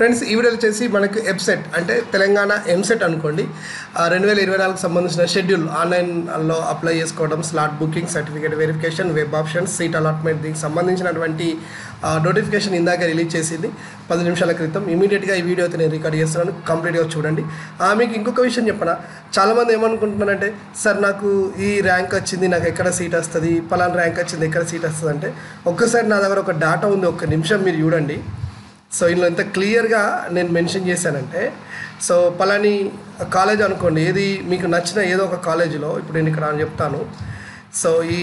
Friends ఈ వీడియోలో వచ్చేసి మనకు ఎబ్సెట్ అంటే తెలంగాణ ఎంసెట్ అనుకోండి 2024కి సంబంధించిన షెడ్యూల్ ఆన్లైన్లో అప్లై చేసుకోవడం, slot booking, certificate verification, web options, seat allotment, దీనికి సంబంధించినటువంటి నోటిఫికేషన్ ఇందాక రిలీజ్ చేసింది 10 నిమిషాల క్రితం. ఇమీడియట్గా ఈ వీడియో అయితే నేను రికార్డ్ చేస్తున్నాను, కంప్లీట్గా చూడండి. మీకు ఇంకొక విషయం చెప్పనా, చాలామంది ఏమనుకుంటున్నారంటే సార్ నాకు ఈ ర్యాంక్ వచ్చింది, నాకు ఎక్కడ సీట్ వస్తుంది, పలానా ర్యాంక్ వచ్చింది, ఎక్కడ సీట్ వస్తుంది అంటే ఒక్కసారి నా దగ్గర ఒక డేటా ఉంది, ఒక్క నిమిషం మీరు చూడండి. సో ఇందులో ఎంత క్లియర్గా నేను మెన్షన్ చేశానంటే, సో పలాని కాలేజ్ అనుకోండి, ఏది మీకు నచ్చిన ఏదో ఒక కాలేజీలో ఇప్పుడు నేను ఇక్కడ చెప్తాను. సో ఈ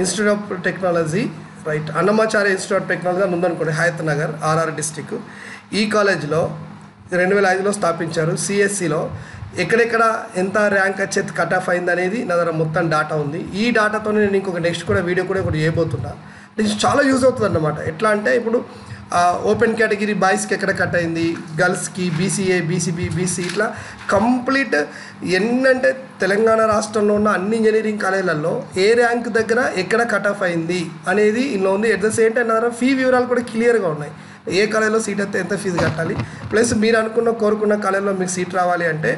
institute of technology right, Annamacharya institute of technology అని ఉందనుకోండి, హయత్ నగర్ ఆర్ఆర్ డిస్టిక్. ఈ కాలేజ్లో 2005లో స్థాపించారు. సిఎస్సిలో ఎక్కడెక్కడ ఎంత ర్యాంక్ వచ్చేది, కట్ ఆఫ్ అయింది అనేది నా దగ్గర మొత్తం డేటా ఉంది. ఈ డేటాతో నేను ఇంకొక నెక్స్ట్ కూడా వీడియో కూడా ఒకటి చేయబోతున్నా. ఇది చాలా యూజ్ అవుతుంది అన్నమాట. ఎట్లా అంటే ఇప్పుడు ఓపెన్ కేటగిరీ బాయ్స్కి ఎక్కడ కట్ అయింది, గర్ల్స్కి బీసీఏ, బీసీబీ, బీసీ, ఇట్లా కంప్లీట్ ఏంటంటే తెలంగాణ రాష్ట్రంలో ఉన్న అన్ని ఇంజనీరింగ్ కాలేజీలలో ఏ ర్యాంక్ దగ్గర ఎక్కడ కట్ ఆఫ్ అయింది అనేది ఇందులో ఉంది. ఎట్ ద సేమ్ టైం నా ఫీ వివరాలు కూడా క్లియర్గా ఉన్నాయి. ఏ కాలేజీలో సీట్ అయితే ఎంత ఫీజు కట్టాలి, ప్లస్ మీరు కోరుకున్న కాలేజీలో మీకు సీట్ రావాలి అంటే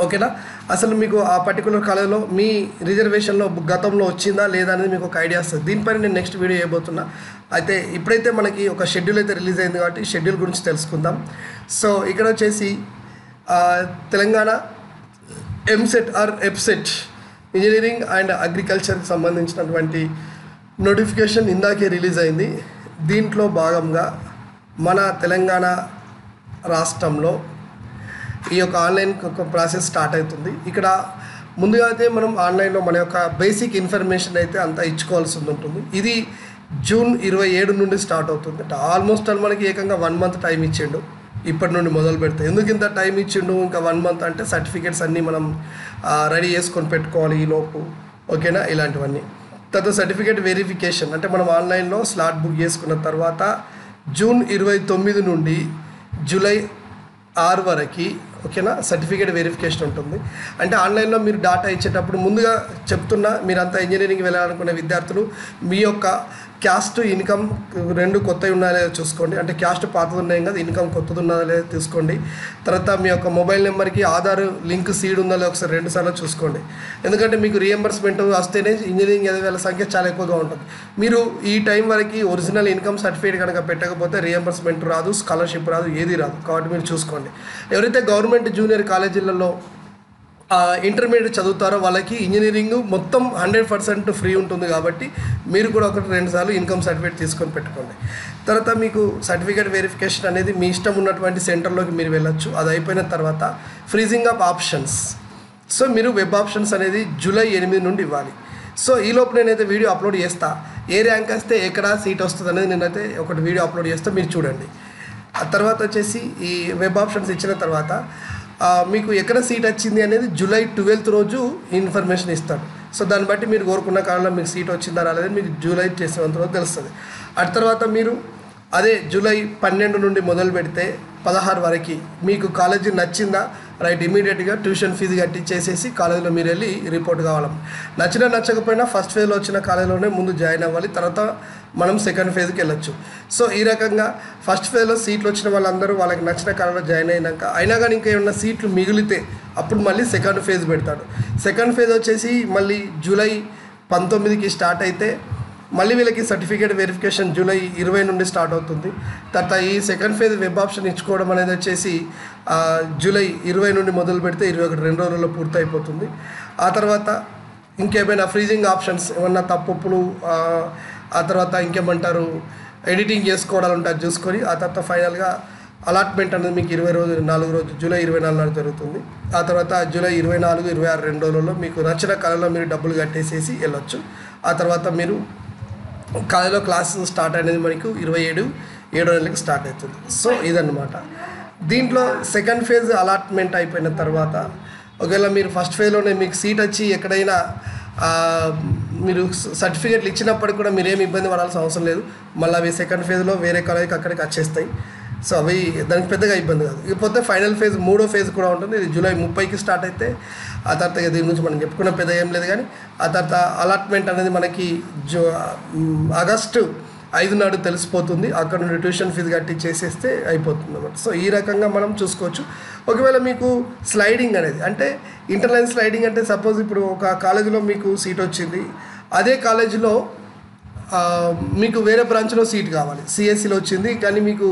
ఓకేనా, అసలు మీకు ఆ పర్టికులర్ కాలేజీలో మీ రిజర్వేషన్లో గతంలో వచ్చిందా లేదా అనేది మీకు ఒక ఐడియా వస్తుంది. దీనిపైన నేను నెక్స్ట్ వీడియో చేయబోతున్నా. అయితే ఇప్పుడైతే మనకి ఒక షెడ్యూల్ అయితే రిలీజ్ అయింది కాబట్టి షెడ్యూల్ గురించి తెలుసుకుందాం. సో ఇక్కడ వచ్చేసి Telangana EAMCET or EAPCET engineering and అగ్రికల్చర్కి సంబంధించినటువంటి నోటిఫికేషన్ ఇందాకే రిలీజ్ అయింది. దీంట్లో భాగంగా మన తెలంగాణ రాష్ట్రంలో ఈ యొక్క ఆన్లైన్ ప్రాసెస్ స్టార్ట్ అవుతుంది. ఇక్కడ ముందుగా అయితే మనం ఆన్లైన్లో మన యొక్క బేసిక్ ఇన్ఫర్మేషన్ అయితే అంతా ఇచ్చుకోవాల్సి ఉంటుంది. ఇది జూన్ 27 నుండి స్టార్ట్ అవుతుంది. ఆల్మోస్ట్ మనకి ఏకంగా 1 మంత్ టైం ఇచ్చిండు ఇప్పటి నుండి మొదలు పెడితే. ఎందుకు ఇంత టైం ఇచ్చిండు ఇంకా 1 మంత్ అంటే, సర్టిఫికేట్స్ అన్నీ మనం రెడీ చేసుకొని పెట్టుకోవాలి ఈ లోపు, ఓకేనా, ఇలాంటివన్నీ. తర్వాత సర్టిఫికేట్ వెరిఫికేషన్ అంటే మనం ఆన్లైన్లో స్లాట్ బుక్ చేసుకున్న తర్వాత జూన్ 29 నుండి జూలై 6 వరకు, ఓకేనా, సర్టిఫికేట్ వెరిఫికేషన్ ఉంటుంది. అంటే ఆన్లైన్లో మీరు డేటా ఇచ్చేటప్పుడు ముందుగా చెప్తున్నా, మీరంతా ఇంజనీరింగ్ వెళ్ళాలనుకునే విద్యార్థులు మీ యొక్క క్యాస్ట్, ఇన్కమ్ 2 కొత్తవి ఉన్నాయో లేదో చూసుకోండి. అంటే క్యాస్ట్ పాతది ఉన్నాయి కదా, ఇన్కమ్ కొత్తది ఉన్నదో లేదో చూసుకోండి. తర్వాత మీ యొక్క మొబైల్ నెంబర్కి ఆధార్ లింక్ సీడ్ ఉందో లేదో ఒకసారి 2 సార్లు చూసుకోండి. ఎందుకంటే మీకు రీఎంబర్స్మెంట్ వస్తేనే ఇంజనీరింగ్ చదివే వాళ్ళ సంఖ్య చాలా ఎక్కువగా ఉంటుంది. మీరు ఈ టైం వరకు ఒరిజినల్ ఇన్కమ్ సర్టిఫికేట్ కనుక పెట్టకపోతే రీఎంబర్స్మెంట్ రాదు, స్కాలర్షిప్ రాదు, ఏది రాదు. కాబట్టి మీరు చూసుకోండి. ఎవరైతే గవర్నమెంట్ జూనియర్ కాలేజీలలో ఇంటర్మీడియట్ చదువుతారో వాళ్ళకి ఇంజనీరింగ్ మొత్తం 100% ఫ్రీ ఉంటుంది. కాబట్టి మీరు కూడా 1-2 సార్లు ఇన్కమ్ సర్టిఫికేట్ తీసుకొని పెట్టుకోండి. తర్వాత మీకు సర్టిఫికేట్ వెరిఫికేషన్ అనేది మీ ఇష్టం ఉన్నటువంటి సెంటర్లోకి మీరు వెళ్ళొచ్చు. అది అయిపోయిన తర్వాత ఫ్రీజింగ్ ఆఫ్ ఆప్షన్స్. సో మీరు వెబ్ ఆప్షన్స్ అనేది జూలై 8 నుండి ఇవ్వాలి. సో ఈ లోపు నేనైతే వీడియో అప్లోడ్ చేస్తా, ఏ ర్యాంక్ వస్తే ఎక్కడ సీట్ వస్తుంది అనేది నేనైతే ఒకటి వీడియో అప్లోడ్ చేస్తా, మీరు చూడండి. ఆ తర్వాత వచ్చేసి ఈ వెబ్ ఆప్షన్స్ ఇచ్చిన తర్వాత మీకు ఎక్కడ సీట్ వచ్చింది అనేది జూలై 12 రోజు ఇన్ఫర్మేషన్ ఇస్తాడు. సో దాన్ని బట్టి మీరు కోరుకున్న కాలంలో మీకు సీట్ వచ్చిందా రాలేదని మీకు జూలై 7 రోజు తెలుస్తుంది. ఆ తర్వాత మీరు అదే జూలై 12 నుండి మొదలు పెడితే 16 వరకు మీకు కాలేజీ నచ్చిందా రైట్, ఇమీడియట్గా ట్యూషన్ ఫీజు కట్టించేసేసి కాలేజీలో మీరు వెళ్ళి రిపోర్ట్ కావాలి. నచ్చకపోయినా ఫస్ట్ ఫేజ్లో వచ్చిన కాలేజీలోనే ముందు జాయిన్ అవ్వాలి. తర్వాత మనం సెకండ్ ఫేజ్కి వెళ్ళొచ్చు. సో ఈ రకంగా ఫస్ట్ ఫేజ్లో సీట్లు వచ్చిన వాళ్ళందరూ వాళ్ళకి నచ్చిన కాలంలో జాయిన్ అయినా కానీ ఇంకా ఏమన్నా సీట్లు మిగిలితే అప్పుడు మళ్ళీ సెకండ్ ఫేజ్ పెడతాడు. సెకండ్ ఫేజ్ వచ్చేసి మళ్ళీ జూలై 19కి స్టార్ట్ అయితే మళ్ళీ వీళ్ళకి సర్టిఫికేట్ వెరిఫికేషన్ జూలై 20 నుండి స్టార్ట్ అవుతుంది. తర్వాత ఈ సెకండ్ ఫేజ్ వెబ్ ఆప్షన్ ఇచ్చుకోవడం అనేది వచ్చేసి జూలై 20 నుండి మొదలు పెడితే 21 రోజుల్లో పూర్తి అయిపోతుంది. ఆ తర్వాత ఇంకేమైనా ఫ్రీజింగ్ ఆప్షన్స్ ఏమన్నా తప్పులు, ఆ తర్వాత ఇంకేమంటారు ఎడిటింగ్ చేసుకోవడాలు ఉంటాయి చూసుకొని, ఆ తర్వాత ఫైనల్గా అలాట్మెంట్ అనేది మీకు 24 రోజు జూలై 24 నాడు జరుగుతుంది. ఆ తర్వాత జూలై 24, 26 2 రోజుల్లో మీకు నచ్చిన కాలంలో మీరు డబ్బులు కట్టేసేసి వెళ్ళొచ్చు. ఆ తర్వాత మీరు కాలేజీలో క్లాసెస్ స్టార్ట్ అనేది మనకు 27 నెలలకు స్టార్ట్ అవుతుంది. సో ఇదన్నమాట. దీంట్లో సెకండ్ ఫేజ్ అలాట్మెంట్ అయిపోయిన తర్వాత ఒకవేళ మీరు ఫస్ట్ ఫేజ్లోనే మీకు సీట్ వచ్చి ఎక్కడైనా మీరు సర్టిఫికేట్లు ఇచ్చినప్పటికి కూడా మీరేమి ఇబ్బంది పడాల్సిన అవసరం లేదు. మళ్ళీ అవి సెకండ్ ఫేజ్లో వేరే కాలేజీకి అక్కడికి వచ్చేస్తాయి. సో అవి దానికి పెద్దగా ఇబ్బంది కాదు. ఇకపోతే ఫైనల్ ఫేజ్ 3వ ఫేజ్ కూడా ఉంటుంది. ఇది జూలై 30కి స్టార్ట్ అయితే ఆ తర్వాత దీని గురించి మనం చెప్పుకున్న పెద్ద ఏం లేదు. కానీ ఆ తర్వాత అలాట్మెంట్ అనేది మనకి ఆగస్టు 5 నాడు తెలిసిపోతుంది. అక్కడ నుండి ట్యూషన్ ఫీజు కట్టి చేసేస్తే అయిపోతుంది అన్నమాట. సో ఈ రకంగా మనం చూసుకోవచ్చు. ఒకవేళ మీకు స్లైడింగ్ అనేది అంటే ఇంటర్లైన్ స్లైడింగ్ అంటే సపోజ్ ఇప్పుడు ఒక కాలేజీలో మీకు సీట్ వచ్చింది, అదే కాలేజీలో మీకు వేరే బ్రాంచ్లో సీట్ కావాలి, సిఎస్సిలో వచ్చింది కానీ మీకు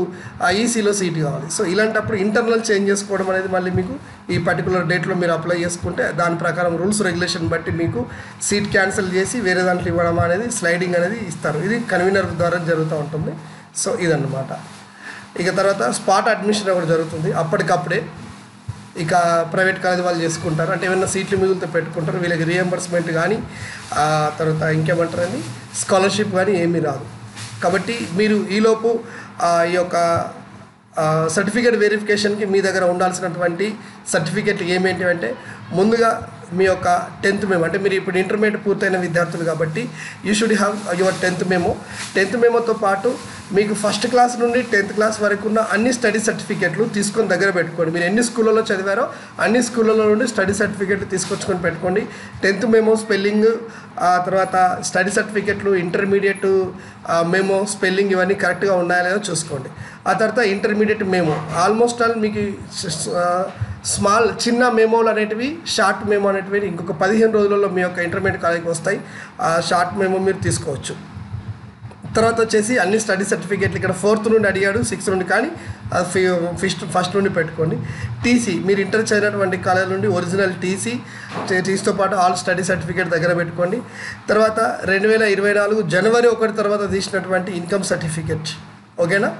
ఈసీలో సీట్ కావాలి. సో ఇలాంటప్పుడు ఇంటర్నల్ చేంజ్ చేసుకోవడం అనేది మళ్ళీ మీకు ఈ పర్టికులర్ డేట్లో మీరు అప్లై చేసుకుంటే దాని ప్రకారం రూల్స్ రెగ్యులేషన్ బట్టి మీకు సీట్ క్యాన్సిల్ చేసి వేరే దాంట్లో ఇవ్వడం అనేది స్లైడింగ్ అనేది ఇస్తారు. ఇది కన్వీనర్ ద్వారా జరుగుతూ ఉంటుంది. సో ఇదన్నమాట. ఇక తర్వాత స్పాట్ అడ్మిషన్ కూడా జరుగుతుంది అప్పటికప్పుడే. ఇక ప్రైవేట్ కాలేజ్ వాళ్ళు చేసుకుంటారు, అంటే ఏమైనా సీట్లు మిగులుతో పెట్టుకుంటారు. వీళ్ళకి రీఎంబర్స్మెంట్ కానీ తర్వాత ఇంకేమంటారని స్కాలర్షిప్ కానీ ఏమీ రాదు. కాబట్టి మీరు ఈలోపు ఈ యొక్క సర్టిఫికేట్ వెరిఫికేషన్కి మీ దగ్గర ఉండాల్సినటువంటి సర్టిఫికేట్లు ఏమేంటి అంటే ముందుగా మీ యొక్క 10th మెమో, అంటే మీరు ఇప్పుడు ఇంటర్మీడియట్ పూర్తయిన విద్యార్థులు కాబట్టి you should have your 10th memo. 10th మెమోతో పాటు మీకు ఫస్ట్ క్లాస్ నుండి 10th క్లాస్ వరకు ఉన్న అన్ని స్టడీ సర్టిఫికేట్లు తీసుకొని దగ్గర పెట్టుకోండి. మీరు ఎన్ని స్కూళ్ళలో చదివారో అన్ని స్కూళ్ళలో నుండి స్టడీ సర్టిఫికేట్లు తీసుకొచ్చుకొని పెట్టుకోండి. 10th మెమో స్పెల్లింగ్, తర్వాత స్టడీ సర్టిఫికేట్లు, ఇంటర్మీడియట్ మెమో స్పెల్లింగ్ ఇవన్నీ కరెక్ట్గా ఉన్నాయో లేదో చూసుకోండి. ఆ తర్వాత ఇంటర్మీడియట్ మెమో ఆల్మోస్ట్ ఆల్ మీకు స్మాల్ చిన్న మెమోలు అనేటివి, షార్ట్ మెమో అనేటివి ఇంకొక 15 రోజులలో మీ యొక్క ఇంటర్మీడియట్ కాలేజ్కి వస్తాయి. ఆ షార్ట్ మెమో మీరు తీసుకోవచ్చు. తర్వాత వచ్చేసి అన్ని స్టడీ సర్టిఫికేట్లు ఇక్కడ 4th నుండి అడిగాడు, 6th నుండి, కానీ ఫస్ట్ నుండి పెట్టుకోండి. టీసీ మీరు ఇంటర్ చదివినటువంటి కాలేజ్ నుండి ఒరిజినల్ టీసీతో పాటు ఆల్ స్టడీ సర్టిఫికేట్ దగ్గర పెట్టుకోండి. తర్వాత 2024 జనవరి 1 తర్వాత తీసినటువంటి ఇన్కమ్ సర్టిఫికేట్, ఓకేనా,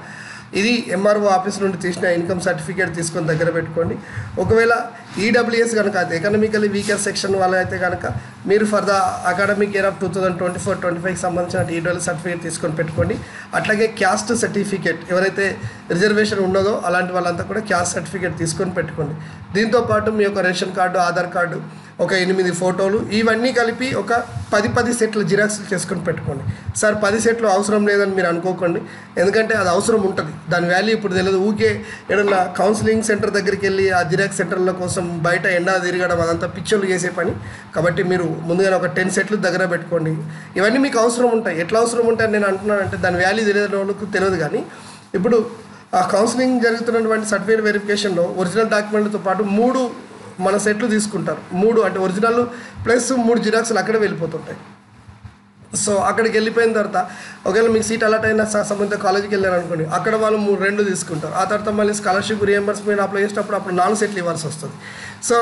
ఇది ఎంఆర్ఓ ఆఫీస్ నుండి తీసిన ఇన్కమ్ సర్టిఫికేట్ తీసుకొని దగ్గర పెట్టుకోండి. ఒకవేళ ఈడబ్ల్యూఎస్ కనుక అయితే ఎకనామికలీ వీకర్ సెక్షన్ వాళ్ళు అయితే కనుక మీరు for the academic year of 2024-25 సంబంధించిన ఈడబ్ల్యూఎస్ సర్టిఫికేట్ తీసుకొని పెట్టుకోండి. అట్లాగే క్యాస్ట్ సర్టిఫికేట్ ఎవరైతే రిజర్వేషన్ ఉన్నదో అలాంటి వాళ్ళంతా కూడా క్యాస్ట్ సర్టిఫికేట్ తీసుకొని పెట్టుకోండి. దీంతోపాటు మీ యొక్క రేషన్ కార్డు, ఆధార్ కార్డు, ఒక 8 ఫోటోలు, ఇవన్నీ కలిపి ఒక 10 సెట్ల జిరాక్స్లు చేసుకొని పెట్టుకోండి. సార్ 10 సెట్లు అవసరం లేదని మీరు అనుకోకండి, ఎందుకంటే అది అవసరం ఉంటుంది, దాని వాల్యూ ఇప్పుడు తెలియదు. ఊకే ఏదన్నా కౌన్సిలింగ్ సెంటర్ దగ్గరికి వెళ్ళి ఆ జిరాక్స్ సెంటర్ల కోసం బయట ఎండా తిరగడం అదంతా పిచ్చోళ్ళు చేసే పని. కాబట్టి మీరు ముందుగానే ఒక 10 సెట్లు దగ్గర పెట్టుకోండి. ఇవన్నీ మీకు అవసరం ఉంటాయి. ఎట్లా అవసరం ఉంటాయని నేను అంటున్నానంటే దాని వాల్యూ తెలియని వాళ్ళకు తెలియదు. కానీ ఇప్పుడు ఆ కౌన్సిలింగ్ జరుగుతున్నటువంటి సర్టిఫికేట్ వెరిఫికేషన్లో ఒరిజినల్ డాక్యుమెంట్లతో పాటు 3 మన సెట్లు తీసుకుంటారు. 3 అంటే ఒరిజినల్ ప్లస్ 3 జిరాక్స్లు అక్కడే వెళ్ళిపోతుంటాయి. సో అక్కడికి వెళ్ళిపోయిన తర్వాత ఒకవేళ మీకు సీట్ అలాట్ అయిన సంబంధిత కాలేజీకి వెళ్ళారు అనుకోండి, అక్కడ వాళ్ళు 2 తీసుకుంటారు. ఆ తర్వాత మళ్ళీ స్కాలర్షిప్ రీఎంబర్స్మెంట్ అప్లై చేసేటప్పుడు అప్పుడు 4 సెట్లు ఇవ్వాల్సి వస్తుంది. సో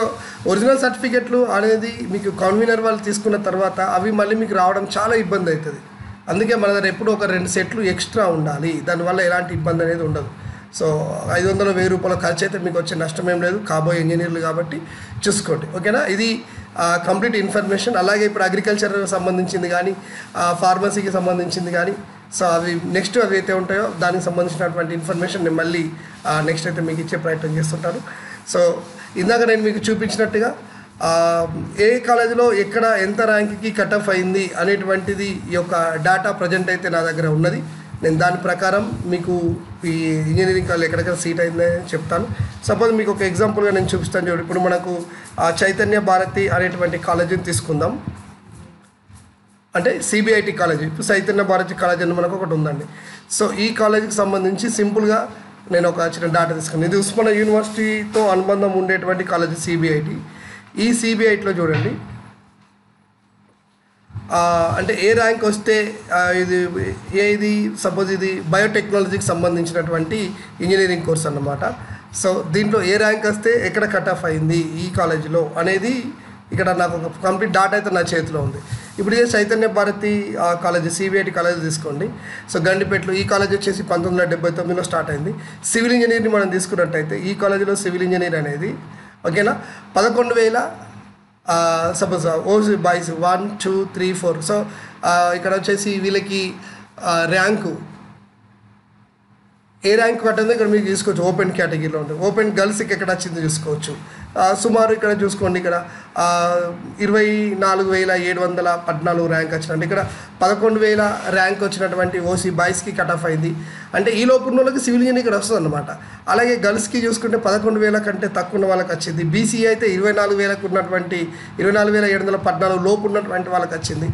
ఒరిజినల్ సర్టిఫికెట్లు అనేది మీకు కన్వీనర్ వాళ్ళు తీసుకున్న తర్వాత అవి మళ్ళీ మీకు రావడం చాలా ఇబ్బంది అవుతుంది. అందుకే మన దగ్గర ఎప్పుడు ఒక 2 సెట్లు ఎక్స్ట్రా ఉండాలి. దానివల్ల ఎలాంటి ఇబ్బంది అనేది ఉండదు. సో 500-1000 రూపాయల ఖర్చు అయితే మీకు వచ్చే నష్టం ఏం లేదు, కాబోయే ఇంజనీర్లు కాబట్టి చూసుకోండి, ఓకేనా. ఇది కంప్లీట్ ఇన్ఫర్మేషన్. అలాగే ఇప్పుడు అగ్రికల్చర్ సంబంధించింది కానీ ఫార్మసీకి సంబంధించింది కానీ సో అవి నెక్స్ట్ అవి అయితే ఉంటాయో దానికి సంబంధించినటువంటి ఇన్ఫర్మేషన్ నేను మళ్ళీ నెక్స్ట్ అయితే మీకు ఇచ్చే ప్రయత్నం చేస్తుంటాను. సో ఇందాక నేను మీకు చూపించినట్టుగా ఏ కాలేజీలో ఎక్కడ ఎంత ర్యాంక్కి కట్ ఆఫ్ అయింది అనేటువంటిది ఈ యొక్క డేటా ప్రజెంట్ అయితే నా దగ్గర ఉన్నది. నేను దాని ప్రకారం మీకు ఈ ఇంజనీరింగ్ కాలేజ్ ఎక్కడెక్కడ సీట్ అయిందని చెప్తాను. సపోజ్ మీకు ఒక ఎగ్జాంపుల్గా నేను చూపిస్తాను చూడండి. ఇప్పుడు మనకు చైతన్య భారతి అనేటువంటి కాలేజీని తీసుకుందాం. అంటే సిబిఐటి కాలేజీ, ఇప్పుడు చైతన్య భారతి కాలేజ్ అని మనకు ఒకటి ఉందండి. సో ఈ కాలేజీకి సంబంధించి సింపుల్గా నేను ఒక చిన్న డేటా తీసుకున్నాను. ఇది ఉస్మానియా యూనివర్సిటీతో అనుబంధం ఉండేటువంటి కాలేజీ సిబిఐటి. ఈ సిబిఐటిలో చూడండి అంటే ఏ ర్యాంక్ వస్తే ఇది సపోజ్ ఇది బయోటెక్నాలజీకి సంబంధించినటువంటి ఇంజనీరింగ్ కోర్స్ అన్నమాట. సో దీంట్లో ఏ ర్యాంక్ వస్తే ఎక్కడ కట్ ఆఫ్ అయింది ఈ కాలేజీలో అనేది ఇక్కడ నాకు ఒక కంప్లీట్ డాటా అయితే నా చేతిలో ఉంది. ఇప్పుడు ఇదే Chaitanya Bharathi college CBIT college తీసుకోండి. సో గండిపేటలో ఈ కాలేజ్ వచ్చేసి 1979లో స్టార్ట్ అయింది. సివిల్ ఇంజనీర్ని మనం తీసుకున్నట్టయితే ఈ కాలేజీలో సివిల్ ఇంజనీర్ అనేది ఓకేనా 11,000 సపోజ్ ఓసీ బాయ్స్ 1, 2, 3, 4. సో ఇక్కడ వచ్చేసి వీళ్ళకి ర్యాంకు ఏ ర్యాంక్ పట్టిందో ఇక్కడ మీరు చూసుకోవచ్చు. ఓపెన్ కేటగిరీలో ఉంటుంది. ఓపెన్ గర్ల్స్కి ఎక్కడ వచ్చిందో చూసుకోవచ్చు. సుమారు ఇక్కడ చూసుకోండి, ఇక్కడ 24,714 ర్యాంక్ వచ్చినట్టు, ఇక్కడ 11,000 ర్యాంక్ వచ్చినటువంటి ఓసీ బాయ్స్కి కట్ ఆఫ్ అయింది. అంటే ఈ లోపు ఉన్న వాళ్ళకి సివిల్ ఇంజనీర్ ఇక్కడ వస్తుంది అనమాట. అలాగే గర్ల్స్కి చూసుకుంటే 11,000 కంటే తక్కువ ఉన్న వాళ్ళకి వచ్చింది. బీసీ అయితే 24,000 ఉన్నటువంటి 24,714 లోపు ఉన్నటువంటి వాళ్ళకి వచ్చింది.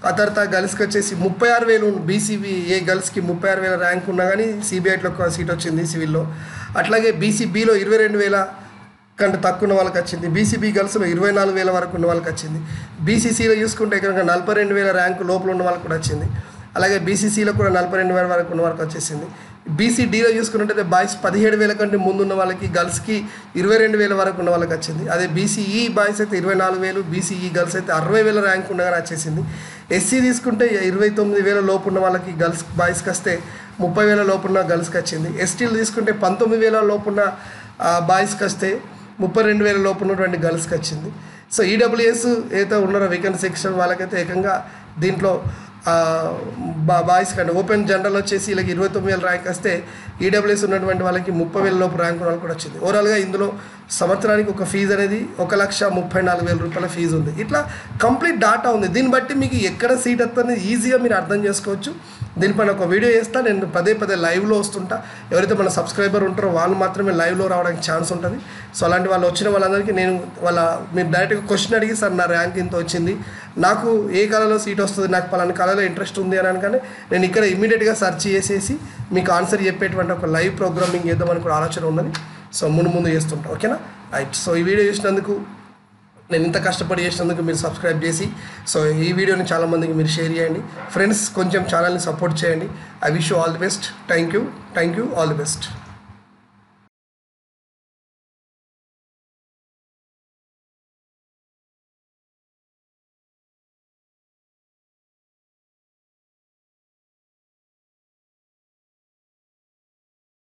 ఆ తర్వాత గర్ల్స్కి వచ్చేసి 36,000 బీసీబీ ఏ గర్ల్స్కి 36,000 ర్యాంక్ ఉన్నా కానీ సిబిఐట్లో ఒక సీట్ వచ్చింది సివిల్లో. అట్లాగే బీసీబీలో 22,000 కంటే తక్కువ ఉన్న వాళ్ళకి వచ్చింది. బీసీబీ గర్ల్స్లో 24,000 వరకు ఉన్న వాళ్ళకి వచ్చింది. బీసీసీలో చూసుకుంటే కనుక 42,000 ర్యాంకు లోపల ఉన్న వాళ్ళకి కూడా వచ్చింది. అలాగే బీసీసీలో కూడా 42,000 వరకు ఉన్న వాళ్ళకి వచ్చేసింది. బీసీడీలో చూసుకున్నట్టయితే బాయ్స్ 17,000 కంటే ముందు ఉన్న వాళ్ళకి, గర్ల్స్కి 22,000 వరకు ఉన్న వాళ్ళకి వచ్చింది. అదే బీసీఈ బాయ్స్ అయితే 24,000, బీసీఈ గర్ల్స్ అయితే 60,000 ర్యాంక్ ఉండగానే వచ్చేసింది. ఎస్సీ తీసుకుంటే 29,000 లోపు ఉన్న వాళ్ళకి గర్ల్స్ బాయ్స్కి వస్తే 30,000 లోపు ఉన్న గర్ల్స్కి వచ్చింది. ఎస్టీలు తీసుకుంటే 19,000 లోపు ఉన్న బాయ్స్కి వస్తే 32,000 లోపు ఉన్నటువంటి గర్ల్స్కి వచ్చింది. సో ఈడబ్ల్యూఎస్ ఏదైతే ఉన్నారో వీకెండ్ సెక్షన్ వాళ్ళకైతే ఏకంగా దీంట్లో బాయ్స్ కంటే ఓపెన్ జనరల్ వచ్చేసి వీళ్ళకి 29,000 ర్యాంక్ వస్తే ఈడబ్ల్యూఎస్ ఉన్నటువంటి వాళ్ళకి 30,000 లోపు ర్యాంక్ వాళ్ళకి కూడా వచ్చింది. ఓవరాల్గా ఇందులో సంవత్సరానికి ఒక ఫీజు అనేది 1,34,000 రూపాయల ఫీజు ఉంది. ఇట్లా కంప్లీట్ డాటా ఉంది. దీన్ని బట్టి మీకు ఎక్కడ సీట్ వస్తుందని ఈజీగా మీరు అర్థం చేసుకోవచ్చు. దీనిపైన ఒక వీడియో చేస్తా, నేను పదే లైవ్లో వస్తుంటా. ఎవరైతే మన సబ్స్క్రైబర్ ఉంటారో వాళ్ళు మాత్రమే లైవ్లో రావడానికి ఛాన్స్ ఉంటుంది. సో అలాంటి వాళ్ళు వచ్చిన వాళ్ళందరికీ నేను మీరు డైరెక్ట్గా క్వశ్చన్ అడిగి సార్ నా ర్యాంక్ ఇంత వచ్చింది, నాకు ఏ కళలో సీట్ వస్తుంది, నాకు పలానా కళలో ఇంట్రెస్ట్ ఉంది అని అనగానే నేను ఇక్కడ ఇమీడియట్గా సెర్చ్ చేసేసి మీకు ఆన్సర్ చెప్పేటువంటి ఒక లైవ్ ప్రోగ్రామింగ్ చేద్దామని కూడా ఆలోచన ఉన్నది. సో ముందు చేస్తుంటా. ఓకేనా, రైట్. సో ఈ వీడియో చేసినందుకు, నేను ఇంత కష్టపడి చేసినందుకు మీరు సబ్స్క్రైబ్ చేసి సో ఈ వీడియోని చాలామందికి మీరు షేర్ చేయండి. ఫ్రెండ్స్ కొంచెం ఛానల్ని సపోర్ట్ చేయండి. I wish you all the best. Thank you, all the best.